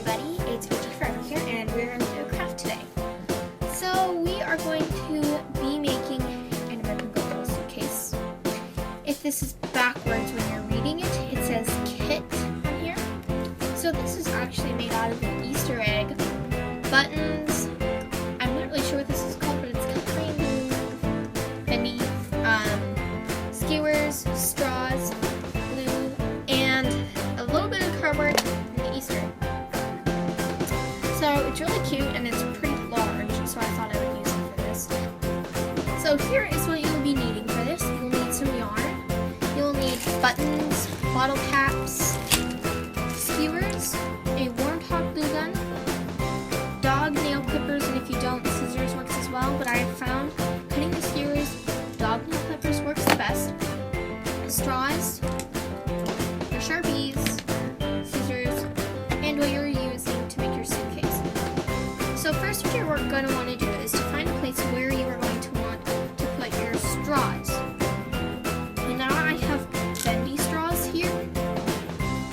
everybody, it's AG Doll here, and we're going to do a craft today. So we are going to be making an American Doll suitcase. If this is backwards when you're reading it, it says kit on here. So this is actually made out of an Easter egg, buttons. I'm not really sure what this is called, but it's cutlery, bendy, skewers, straws, glue, and a little bit of cardboard. Easter. So it's really cute and it's pretty large, so I thought I would use it for this. So here is what you'll be needing for this. You'll need some yarn, you'll need buttons, bottle caps, skewers, a warm top glue gun, dog nail clippers, and if you don't, scissors works as well, but I have found cutting the skewers, dog nail clippers works the best, straws, your Sharpies, and what you're using to make your suitcase. So first what you're going to want to do is to find a place where you are going to want to put your straws. And now I have bendy straws here,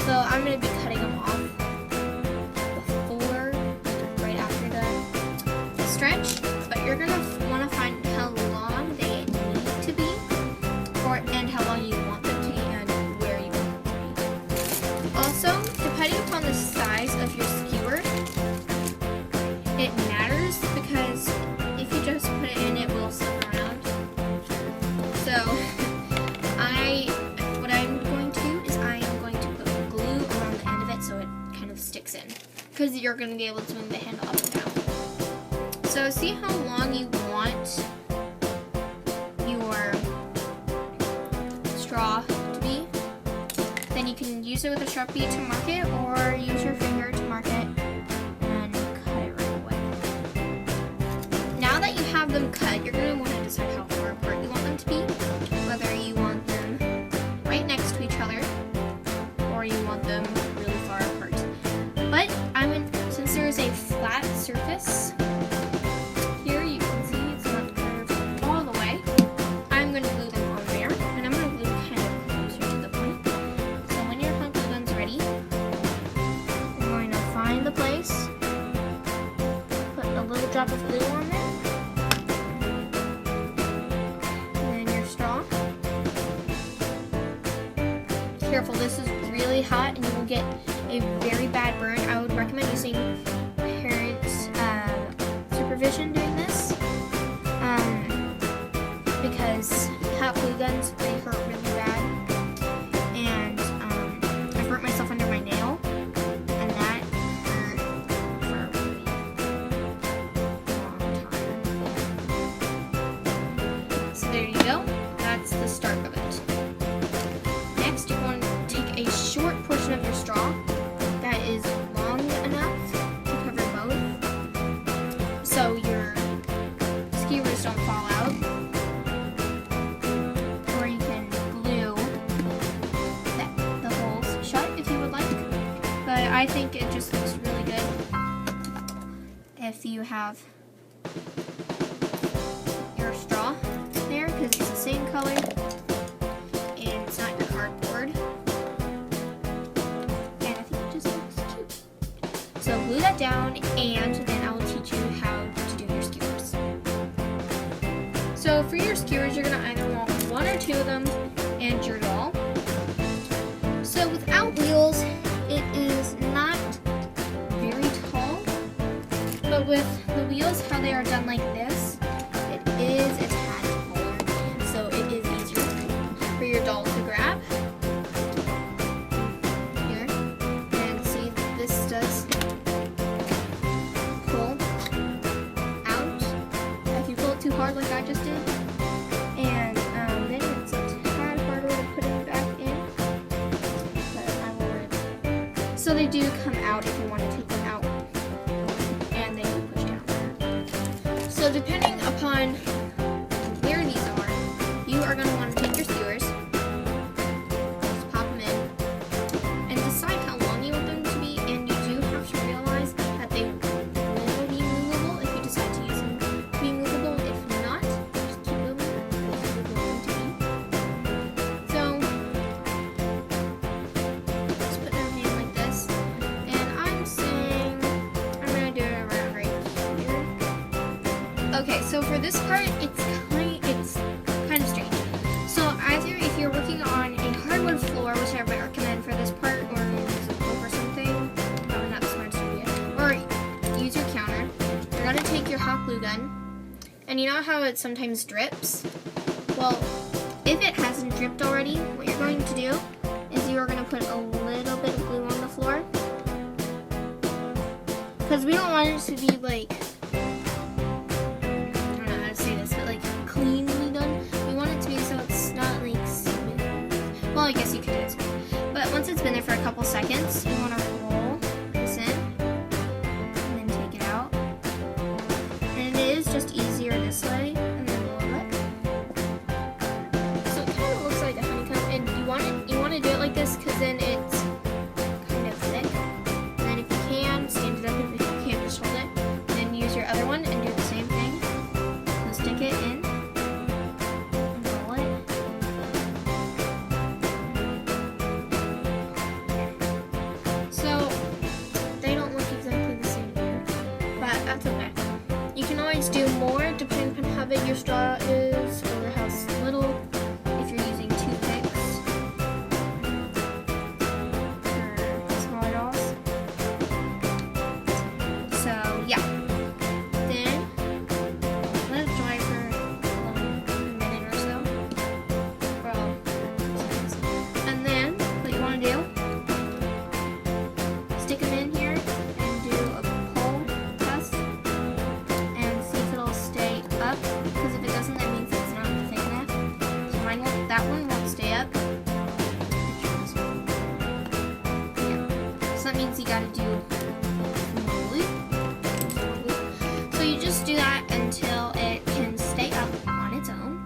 so I'm going to be cutting them off before, right after the stretch, but you're going to want to find how long they need to be, and how long you want them to be, and where you want them to be. Also, depending upon the size of your skewer, it matters, because if you just put it in, it will slip around. So what I'm going to do is I am going to put glue around the end of it so it kind of sticks in, because you're going to be able to move the handle up and down. So see how long you want your straw to be? Then you can use it with a Sharpie to mark it, or use your finger to mark it and cut it right away. Now that you have them cut, you're going to want to decide how far apart you want them to be, whether you want them right next to each other or you want them really far apart. But since there is a flat surface here, you can see it's not curved all the way. I'm going to glue them on there, and I'm going to glue kind of closer to the point. So when your hot glue gun's ready, you're going to find the place, put a little drop of glue on there, and then your straw. Careful, this is really hot and you will get a very bad burn. I would recommend using parents' supervision doing this, because hot glue guns, they hurt really bad, and I burnt myself under my nail, and that hurt for a really long time. So there you go, that's the start of it. Next, you're going to take a short portion of your straw that is long enough to cover both, so your skewers don't fall out. Or you can glue the holes shut if you would like, but I think it just looks really good if you have your straw there, because it's the same color and it's not your cardboard, and I think it just looks cute. So glue that down, and then I will teach you how to do your skewers. So for your skewers, you're going to either want one or two of them and your doll. So without wheels, it is not very tall, but with the wheels, how they are done like this, it is a tad taller, so it is easier for your doll to grab. Here, and see, this does pull out if you pull it too hard like I just did, and then it's a tad harder to put it back in, but I will worry about it. So they do come out if you want to take them out, and they do push down. So depending upon where these are, you are going to want to take your skewers, just pop them in, and decide how long you want them to be, and you do have to realize that they will be movable if you decide to use them to be movable. If not, just keep them as you want them to be. So just put everything like this, and I'm saying Okay, so for this part, it's kind of strange. So either if you're working on a hardwood floor, which I recommend for this part, or use a rope or something, probably not the smartest idea, or use your counter. You're gonna take your hot glue gun, and you know how it sometimes drips? Well, if it hasn't dripped already, what you're going to do is you are going to put a little bit of glue on the floor. Because we don't want it to be like, I don't know how to say this, but like cleanly done. We want it to be so it's not like smooth. Well, I guess you could do it smooth. But once it's been there for a couple seconds, you want to roll this in and then take it out. And it is just easier this way. And then roll it. So it kind of looks like a honeycomb. And you want to do it like this because then it's kind of thick. And then if you can, stand it up. If you can't, just hold it. Then use your other one and do the same thing. So stick it in and roll it. So they don't look exactly the same here, but that's okay. You can always do more depending on how big your straw is or how little. If you're using toothpicks for smaller dolls. So yeah. Then let it dry for a minute or so. And then what you want to do, stick them in here and do a pull test and see if it'll stay up. Because if it doesn't, that means it's not thick enough. So mine won't, that one won't stay up. Yeah. So that means you gotta do more glue. So you just do that until it can stay up on its own.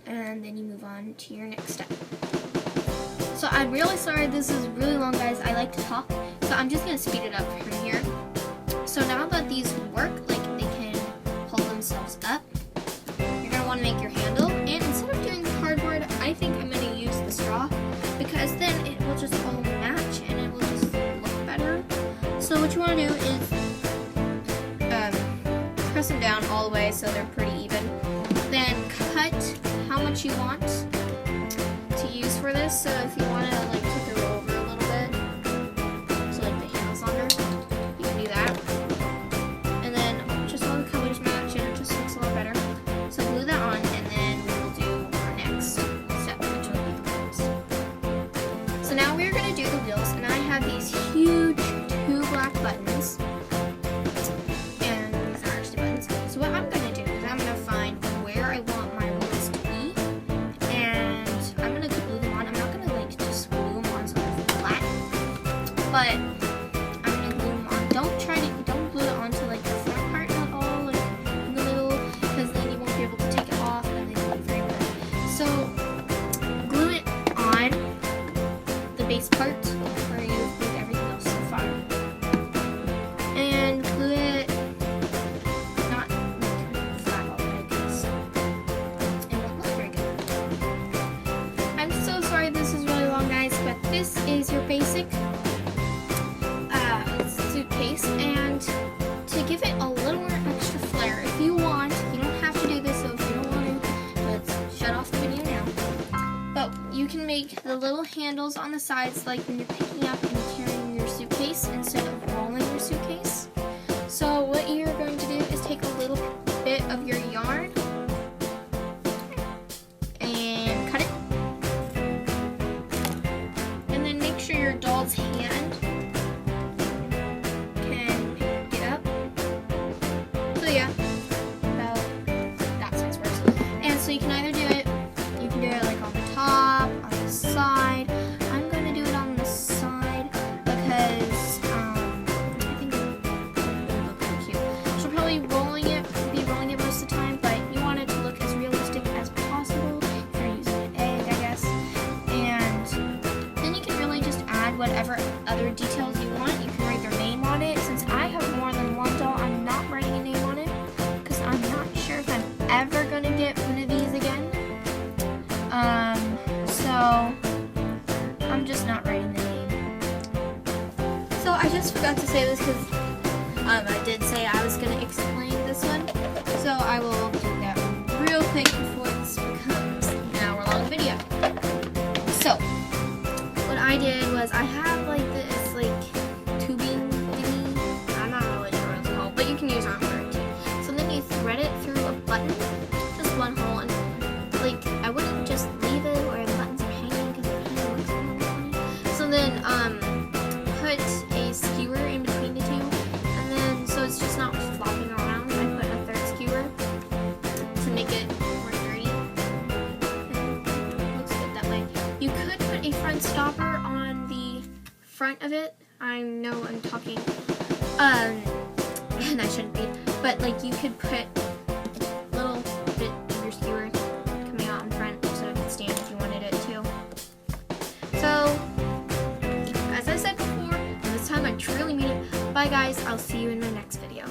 And then you move on to your next step. So I'm really sorry this is really long, guys. I like to talk. So I'm just gonna speed it up from here. So now that these work, like they can pull themselves up, you're gonna want to make your handle. And instead of doing cardboard, I think I'm gonna use the straw because then it will just all match and it will just look better. So what you want to do is press them down all the way so they're pretty even. Then cut how much you want to use for this. So if you want to like tip it over a little bit, so like the handle's longer, you can do that. And then just all the colors match and it just looks a lot better. So glue that on and then we'll do our next step, which will be the wheels. So now we're going to do the wheels, and I have these huge 2 black buttons. And these are actually buttons. So what I'm going to do is I'm going to find where I want my wheels to be. And I'm going to glue them on. I'm not going to like just glue them on so they're flat. But I'm going to glue them on. Don't glue it onto like the front part at all, like in the middle, because then you won't be able to take it off and then it'll be very bad. So glue it on the base part where you've glued everything else so far. And glue it not like flat all the way because it won't look very good. I'm so sorry this is really long, guys, but this is your basic suitcase. And to give it a little more extra flair, if you want, you don't have to do this, so if you don't want to, let's shut off the video now. But you can make the little handles on the sides like when you're picking up and carrying your suitcase instead of rolling your suitcase. So what you're going to do is take a little bit of your yarn and cut it. And then make sure your doll's hand can get up. So yeah, about that size works. And so you can either do it, you can do it like on the top, on the side. I'm going to do it on the side because I think it would look really cute. She'll probably be rolling it most of the time, but you want it to look as realistic as possible if you're using an egg, I guess. And then you can really just add whatever other details you want. You can write their name on it. Since I have more than one doll, I'm not writing a name on it because I'm not sure if I'm ever going to get one of these again. So I'm just not writing the name. So I just forgot to say this because I did say I was going to explain this one. So I will quick before this becomes an hour-long video. So, what I did was I have like this tubing thingy. I'm not really sure what it's called, but you can use arm for it too. So then you thread it through a button, just one hole, and I wouldn't just leave it where the buttons are hanging because it kind of looks a little funny. So then put a skewer in between the two, and then so it's just not flopping around. I put a third skewer to make it more dirty. It looks good that way. You could put a front stopper on the front of it. I know I'm talking, and I shouldn't be, but you could put a little bit of your skewer coming out in front so it could stand if you wanted it to. So, as I said before, and this time I truly mean it, bye guys, I'll see you in my next video.